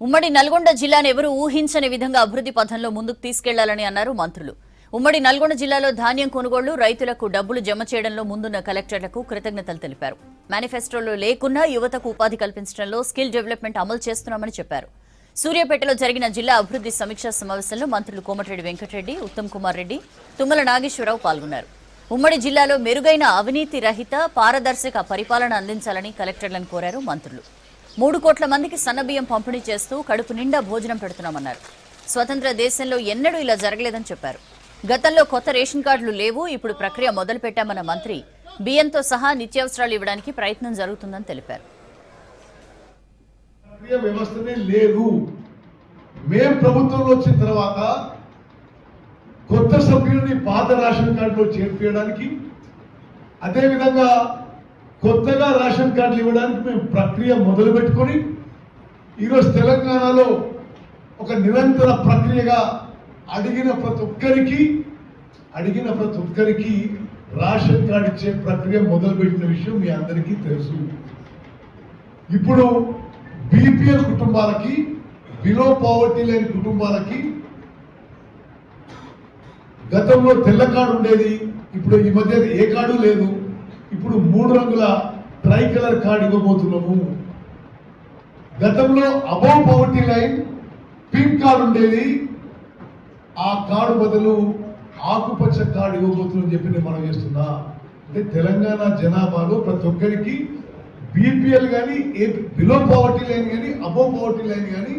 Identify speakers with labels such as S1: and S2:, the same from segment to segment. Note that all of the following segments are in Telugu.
S1: ఉమ్మడి నల్గొండ జిల్లాను ఎవరు ఊహించని విధంగా అభివృద్ధి పథంలో ముందుకు తీసుకెళ్లాలని అన్నారు మంత్రులు. ఉమ్మడి నల్గొండ జిల్లాలో ధాన్యం కొనుగోళ్లు, రైతులకు డబ్బులు జమ చేయడంలో ముందున్న కలెక్టర్లకు కృతజ్ఞతలు తెలిపారు. మేనిఫెస్టోలో లేకున్నా యువతకు ఉపాధి కల్పించడంలో స్కిల్ డెవలప్మెంట్ అమలు చేస్తున్నామని చెప్పారు. సూర్యాపేటలో జరిగిన జిల్లా అభివృద్ధి సమీక్షా సమావేశంలో మంత్రులు కోమటిరెడ్డి వెంకటరెడ్డి, ఉత్తమ్ కుమార్ రెడ్డి, తుమ్మల నాగేశ్వరరావు పాల్గొన్నారు. ఉమ్మడి జిల్లాలో మెరుగైన అవినీతి రహిత పారదర్శక పరిపాలన అందించాలని కలెక్టర్లను కోరారు మంత్రులు. 3 కోట్ల మందికి సన్నబియ్యం పంపిణీ చేస్తూ కడుపు నిండా భోజనం పెడుతున్నామన్నారు. స్వతంత్ర దేశంలో ఎన్నడూ ఇలా జరగలేదని చెప్పారు. గతంలో కొత్త రేషన్ కార్డులు లేవు, ఇప్పుడు ప్రక్రియ మొదలు పెట్టామన్న మంత్రి బియ్యంతో సహా నిత్యావసరాలు ఇవ్వడానికి ప్రయత్నం జరుగుతుందని తెలిపారు.
S2: మేము ప్రభుత్వంలో వచ్చిన తర్వాత కొత్త సభ్యులని పాత రేషన్ కార్డులో చేర్పించడానికి, అదేవిధంగా కొత్తగా రేషన్ కార్డులు ఇవ్వడానికి మేము ప్రక్రియ మొదలు పెట్టుకొని ఈరోజు తెలంగాణలో ఒక నిరంతర ప్రక్రియగా అడిగిన ప్రతి ఒక్కరికి రేషన్ కార్డు ఇచ్చే ప్రక్రియ మొదలుపెట్టిన విషయం మీ అందరికీ తెలుసు. ఇప్పుడు బీపీఎల్ కుటుంబాలకి, బిలో పావర్టీ లైన్ కుటుంబాలకి గతంలో తెల్ల కార్డు ఉండేది, ఇప్పుడు ఈ మధ్య ఏ కార్డు లేదు. ఇప్పుడు 3 రంగుల ట్రై కలర్ కార్డు ఇవ్వబోతున్నాము. గతంలో above poverty line pink card ఉండేది, ఆ కార్డు బదులు ఆకుపచ్చ కార్డు ఇవ్వబోతుందని చెప్పి నేను మనం చేస్తున్నా. అంటే తెలంగాణ జనాభాలో ప్రతి ఒక్కరికి బీపీఎల్ కానీ, బిలో పవర్టీ లైన్ కానీ, అబౌవ్ పవర్టీ లైన్ కానీ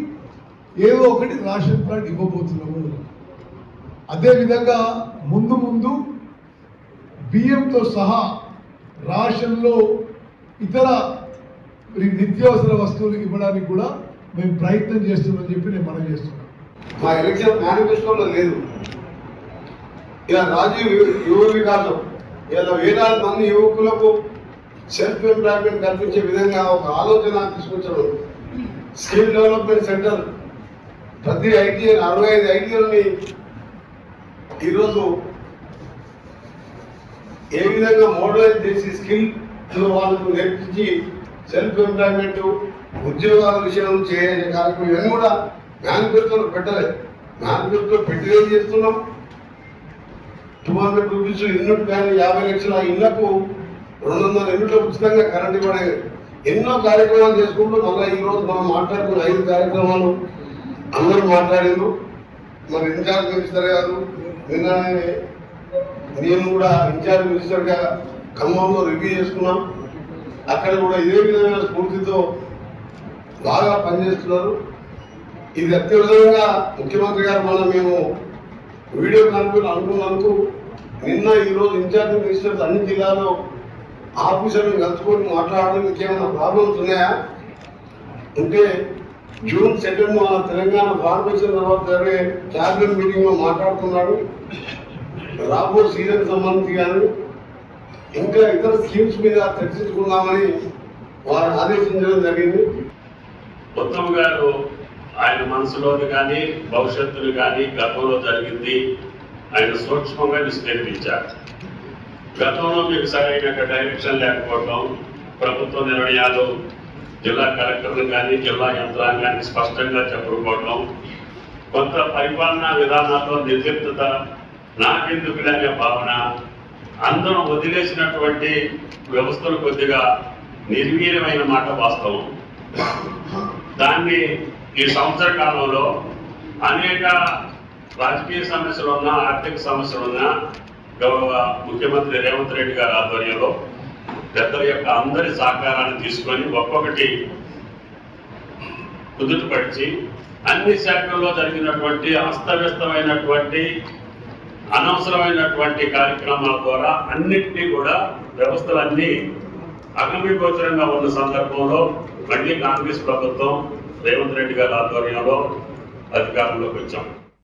S2: ఏదో ఒకటి రేషన్ కార్డు ఇవ్వబోతున్నాము. అదేవిధంగా ముందు బియ్యంతో సహా రేషన్లో ఇతర నిత్యావసర వస్తువులు ఇవ్వడానికి కూడా మేము ప్రయత్నం చేస్తున్నామని చెప్పి నేను మనం చేస్తున్నాం.
S3: మా ఎలక్షన్ మేనిఫెస్టోలో లేదు. ఇలా రాజీవ్ యువ వికాసం, ఇలా వేలాది మంది యువకులకు సెల్ఫ్ ఎంప్లాయ్మెంట్ కల్పించే విధంగా ఒక ఆలోచన తీసుకొచ్చడం. స్కిల్ డెవలప్మెంట్ సెంటర్ ప్రతి 65 ఐటీలని ఈరోజు ఏ విధంగా మోడలైజ్ చేసి స్కిల్ వాళ్ళకు నేర్పించి సెల్ఫ్ ఎంప్లాయ్మెంట్ ఉద్యోగాల విషయం చేసే కార్యక్రమం ఇవన్నీ కూడా మేనిఫెస్టోలో పెట్టలేదు. మేనిఫెస్టో పెట్టి ఏం చేస్తున్నాం? 200 రూపీస్ యూనిట్ కానీ 50 లక్షల ఇళ్లకు 200 యూనిట్లు ఉచితంగా కరెంట్ ఇవ్వడం, ఎన్నో కార్యక్రమాలు చేసుకుంటూ మళ్ళీ ఈరోజు మనం మాట్లాడుకున్న 5 కార్యక్రమాలు అందరూ మాట్లాడారు. మరి ఇన్ఛార్జ్ మినిస్టర్ గారు నిన్ననే నేను కూడా ఇన్ఛార్జ్ మినిస్టర్గా ఖమ్మంలో రివ్యూ చేసుకున్నాం. అక్కడ కూడా ఇదే విధమైన స్ఫూర్తితో బాగా పనిచేస్తున్నారు. ఇది అత్యవసరంగా ముఖ్యమంత్రి గారు మేము వీడియో కాన్ఫరెన్స్ అనుకున్నందుకు నిన్న ఈరోజు ఇన్ఛార్జ్ మినిస్టర్స్ అన్ని జిల్లాలో ఆఫీసర్లు కలుసుకొని మాట్లాడడం ఇంకేమైనా ప్రాబ్లమ్స్ ఉన్నాయా అంటే జూన్ 2 మన తెలంగాణ ఫార్మేషన్ తర్వాత జరిగే క్యాబినెట్ మీటింగ్లో మాట్లాడుతున్నాడు. రాబో సీజన్ సంబంధించి కానీ ఇంకా ఇతర స్కీమ్స్ మీద చర్చించుకుందామని వారు ఆదేశించడం జరిగింది.
S4: ఉత్తమ్ గారు ఆయన మనసులోని కానీ భవిష్యత్తులు కానీ గతంలో జరిగింది ఆయన సూక్ష్మంగా విశ్లేషించారు. గతంలో మీకు సరైన డైరెక్షన్ లేకపోవడం, ప్రభుత్వ నిర్ణయాలు జిల్లా కలెక్టర్లు కానీ జిల్లా యంత్రాంగాన్ని స్పష్టంగా చెప్పకపోవడం, కొత్త పరిపాలనా విధానాల్లో నిర్లిప్తత, నాకెందుకు అనే భావన, అందరం వదిలేసినటువంటి వ్యవస్థలు కొద్దిగా నిర్వీర్యమైన మాట వాస్తవం. దాన్ని ఈ సంవత్సర కాలంలో అనేక రాజకీయ సమస్యలున్నా, ఆర్థిక సమస్యలున్నా గౌరవ ముఖ్యమంత్రి రేవంత్ రెడ్డి గారి ఆధ్వర్యంలో పెద్దల యొక్క అందరి సహకారాన్ని తీసుకొని ఒక్కొక్కటి కుదుటపరిచి అన్ని శాఖల్లో జరిగినటువంటి అస్తవ్యస్తమైనటువంటి అనవసరమైనటువంటి కార్యక్రమాల ద్వారా అన్నింటినీ కూడా వ్యవస్థలన్నీ అగమ్యగోచరంగా ఉన్న సందర్భంలో మళ్ళీ కాంగ్రెస్ ప్రభుత్వం రేవంత్ రెడ్డి గారి ఆధ్వర్యంలో అధికారంలోకి వచ్చాం.